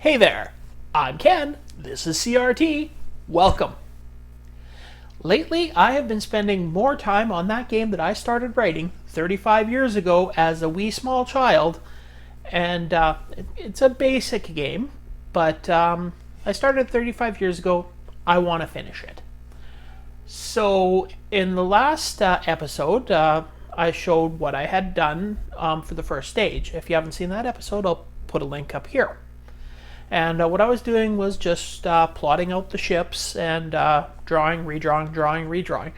Hey there, I'm Ken, this is CRT, welcome. Lately, I have been spending more time on that game that I started writing 35 years ago as a wee small child, and it's a basic game, but I started 35 years ago, I want to finish it. So, in the last episode, I showed what I had done for the first stage. If you haven't seen that episode, I'll put a link up here. And what I was doing was just plotting out the ships and drawing, redrawing, drawing, redrawing.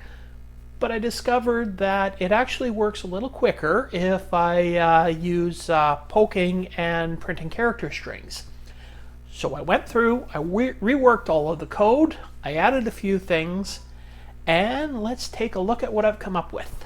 But I discovered that it actually works a little quicker if I use poking and printing character strings. So I went through, I reworked all of the code, I added a few things, and let's take a look at what I've come up with.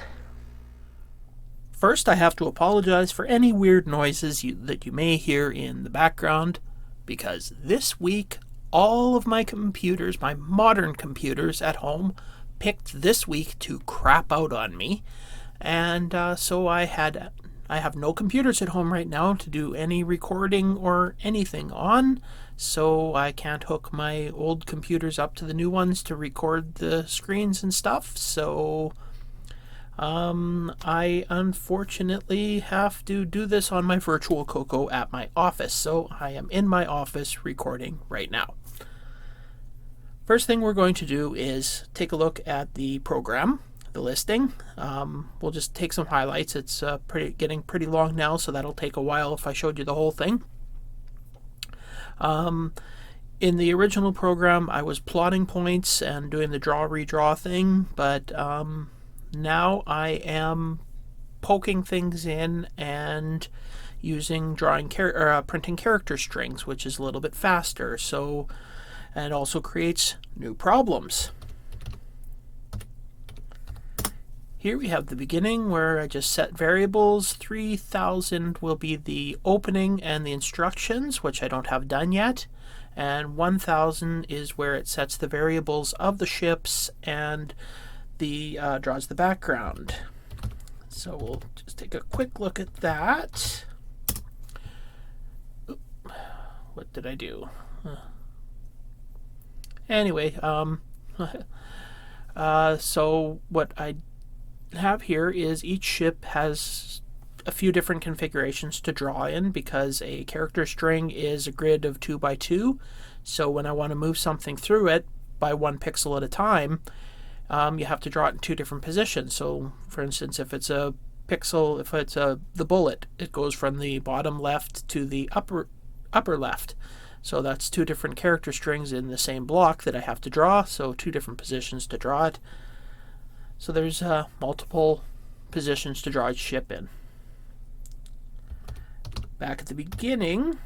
First, I have to apologize for any weird noises that you may hear in the background, because this week all of my computers, my modern computers at home, picked this week to crap out on me, and so I have no computers at home right now to do any recording or anything on, so I can't hook my old computers up to the new ones to record the screens and stuff, so I unfortunately have to do this on my virtual Coco at my office, so I am in my office recording right now. First thing we're going to do is take a look at the program, the listing. We'll just take some highlights. It's getting pretty long now, so that'll take a while if I showed you the whole thing. In the original program, I was plotting points and doing the draw-redraw thing, but now I am poking things in and using printing character strings, which is a little bit faster, so and also creates new problems. Here we have the beginning where I just set variables. 3000 will be the opening and the instructions, which I don't have done yet, and 1000 is where it sets the variables of the ships and draws the background. So we'll just take a quick look at that. Oop, what did I do? Anyway, so what I have here is each ship has a few different configurations to draw in, because a character string is a grid of 2 by 2. So when I want to move something through it by 1 pixel at a time, you have to draw it in 2 different positions. So, for instance, if it's a pixel, if it's the bullet, it goes from the bottom left to the upper left. So that's 2 different character strings in the same block that I have to draw. So 2 different positions to draw it. So there's multiple positions to draw each ship in. Back at the beginning,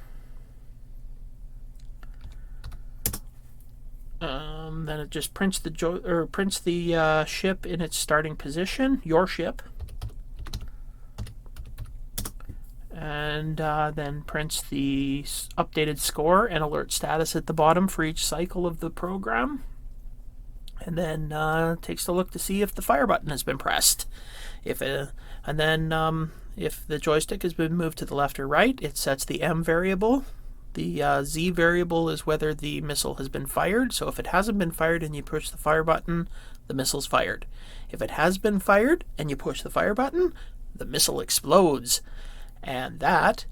then it just prints the ship in its starting position, your ship, and then prints the updated score and alert status at the bottom for each cycle of the program, and then takes a look to see if the fire button has been pressed. If the joystick has been moved to the left or right, it sets the M variable. The Z variable is whether the missile has been fired. So if it hasn't been fired and you push the fire button, the missile's fired. If it has been fired and you push the fire button, the missile explodes. And that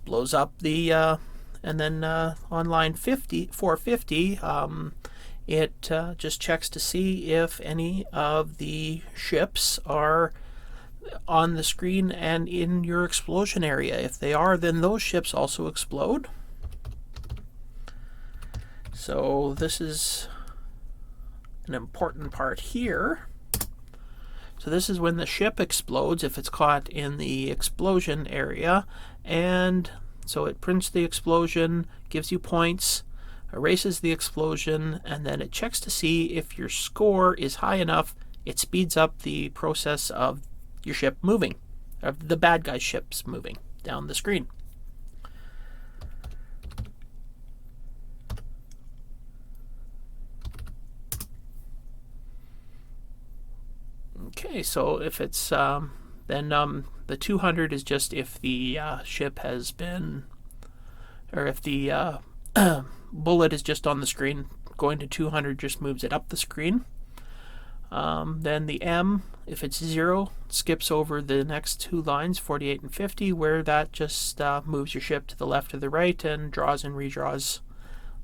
blows up the... and then on line 450, it just checks to see if any of the ships are on the screen and in your explosion area. If they are, then those ships also explode. So this is an important part here. So this is when the ship explodes, if it's caught in the explosion area, and so it prints the explosion, gives you points, erases the explosion, and then it checks to see if your score is high enough. It speeds up the process of your ship moving, of the bad guy's ships moving down the screen. Okay, so if it's then the 200 is just if the ship has been, or if the Bullet is just on the screen. Going to 200 just moves it up the screen. Then the M, if it's 0, skips over the next two lines, 48 and 50, where that just moves your ship to the left or the right and draws and redraws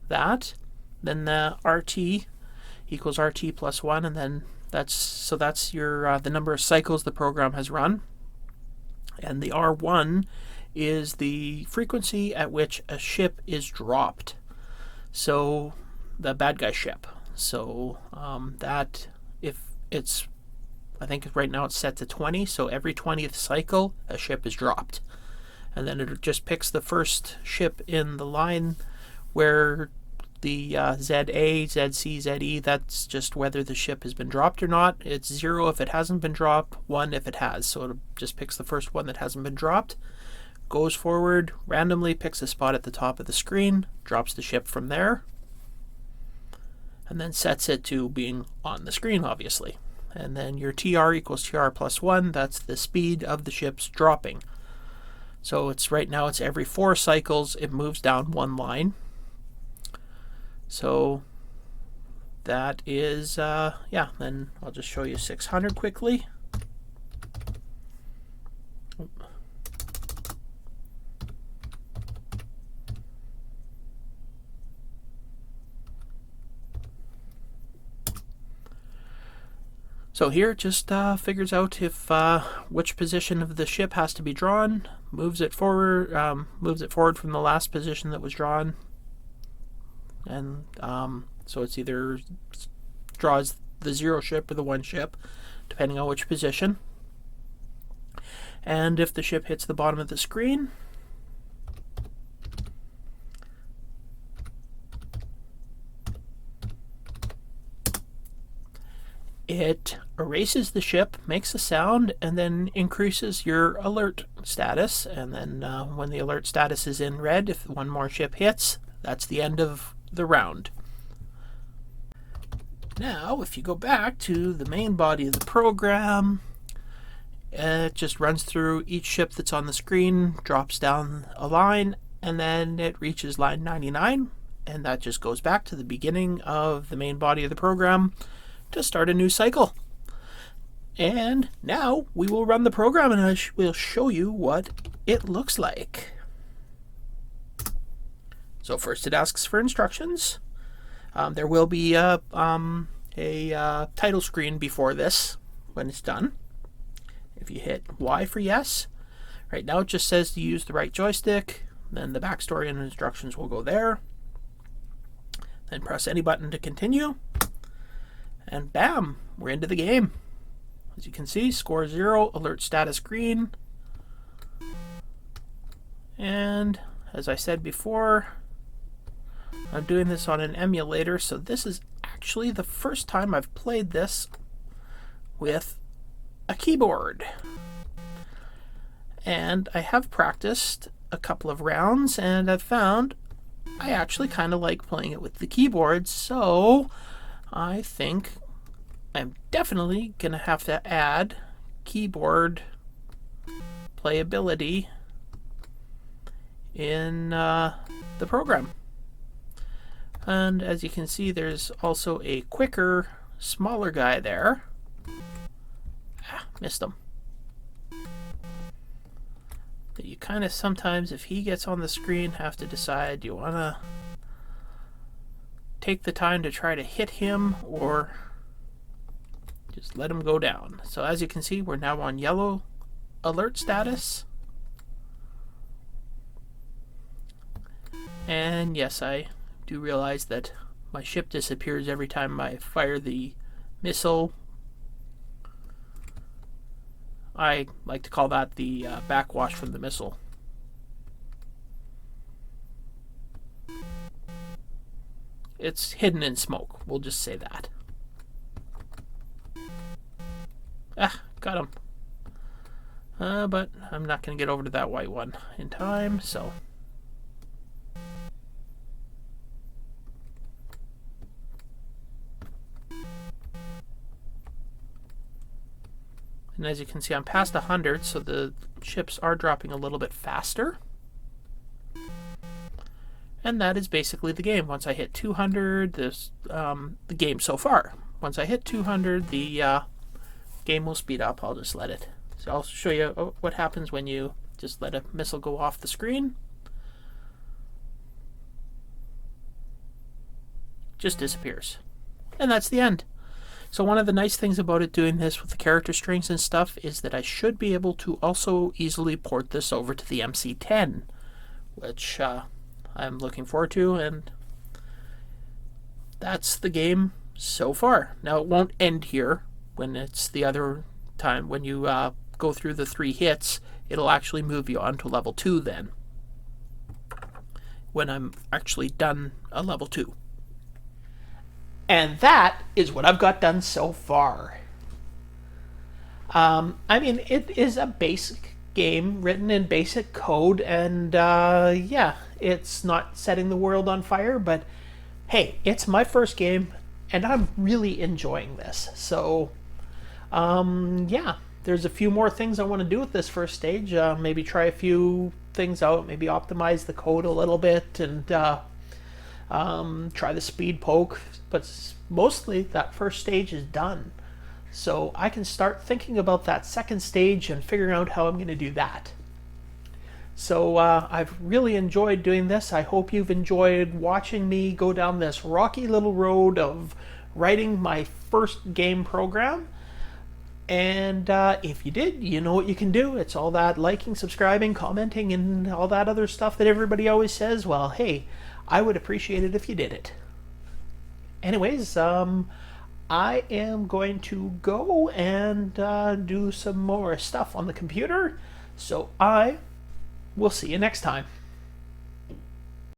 that. Then the RT equals RT plus 1, and then that's your the number of cycles the program has run. And the R1 is the frequency at which a ship is dropped. So the bad guy ship. So that, if it's, I think right now it's set to 20, so every 20th cycle a ship is dropped. And then it just picks the first ship in the line where the ZA, ZC, ZE, that's just whether the ship has been dropped or not. It's 0 if it hasn't been dropped, 1 if it has. So it just picks the first one that hasn't been dropped, goes forward, randomly picks a spot at the top of the screen, drops the ship from there, and then sets it to being on the screen, obviously. And then your TR equals TR plus 1, that's the speed of the ship's dropping. So it's right now it's every 4 cycles it moves down one line. So that is, yeah, then I'll just show you 600 quickly. So here it just figures out if which position of the ship has to be drawn, moves it forward from the last position that was drawn, and so it's either draws the 0 ship or the 1 ship, depending on which position. And if the ship hits the bottom of the screen, it erases the ship, makes a sound, and then increases your alert status. And then when the alert status is in red, if one more ship hits, that's the end of the round. Now, if you go back to the main body of the program, it just runs through each ship that's on the screen, drops down a line, and then it reaches line 99, and that just goes back to the beginning of the main body of the program to start a new cycle. And now we will run the program, and I will show you what it looks like. So first it asks for instructions. There will be a title screen before this when it's done. If you hit Y for yes, right now it just says to use the right joystick, then the backstory and instructions will go there. Then press any button to continue, and bam, we're into the game. As you can see, score 0, alert status green, and as I said before, I'm doing this on an emulator, so this is actually the first time I've played this with a keyboard. And I have practiced a couple of rounds, and I've found I actually kind of like playing it with the keyboard, so I think I'm definitely going to have to add keyboard playability in the program. And as you can see, there's also a quicker, smaller guy there. Missed him. That you kind of sometimes, if he gets on the screen, have to decide, do you want to take the time to try to hit him or just let him go down. So as you can see, we're now on yellow alert status. And yes, I do realize that my ship disappears every time I fire the missile. I like to call that the backwash from the missile. It's hidden in smoke, we'll just say that. Got him. But I'm not going to get over to that white one in time, so... And as you can see, I'm past 100, so the ships are dropping a little bit faster. And that is basically the game. Once I hit 200, the game so far. Once I hit 200, the game will speed up. I'll just let it. So I'll show you what happens when you just let a missile go off the screen. Just disappears. And that's the end. So one of the nice things about it doing this with the character strings and stuff is that I should be able to also easily port this over to the MC10, which I'm looking forward to, and that's the game so far. Now it won't end here. When it's the other time, when you go through the 3 hits, it'll actually move you on to level 2 then, when I'm actually done a level 2. And that is what I've got done so far. I mean, it is a basic game written in basic code, and yeah, it's not setting the world on fire, but hey, it's my first game, and I'm really enjoying this. So, yeah, there's a few more things I want to do with this first stage. Maybe try a few things out, maybe optimize the code a little bit, and try the speed poke, but mostly that first stage is done. So I can start thinking about that second stage and figuring out how I'm going to do that. So I've really enjoyed doing this. I hope you've enjoyed watching me go down this rocky little road of writing my first game program. And if you did, you know what you can do. It's all that liking, subscribing, commenting, and all that other stuff that everybody always says. Well, hey, I would appreciate it if you did it. Anyways, I am going to go and do some more stuff on the computer. So I will see you next time.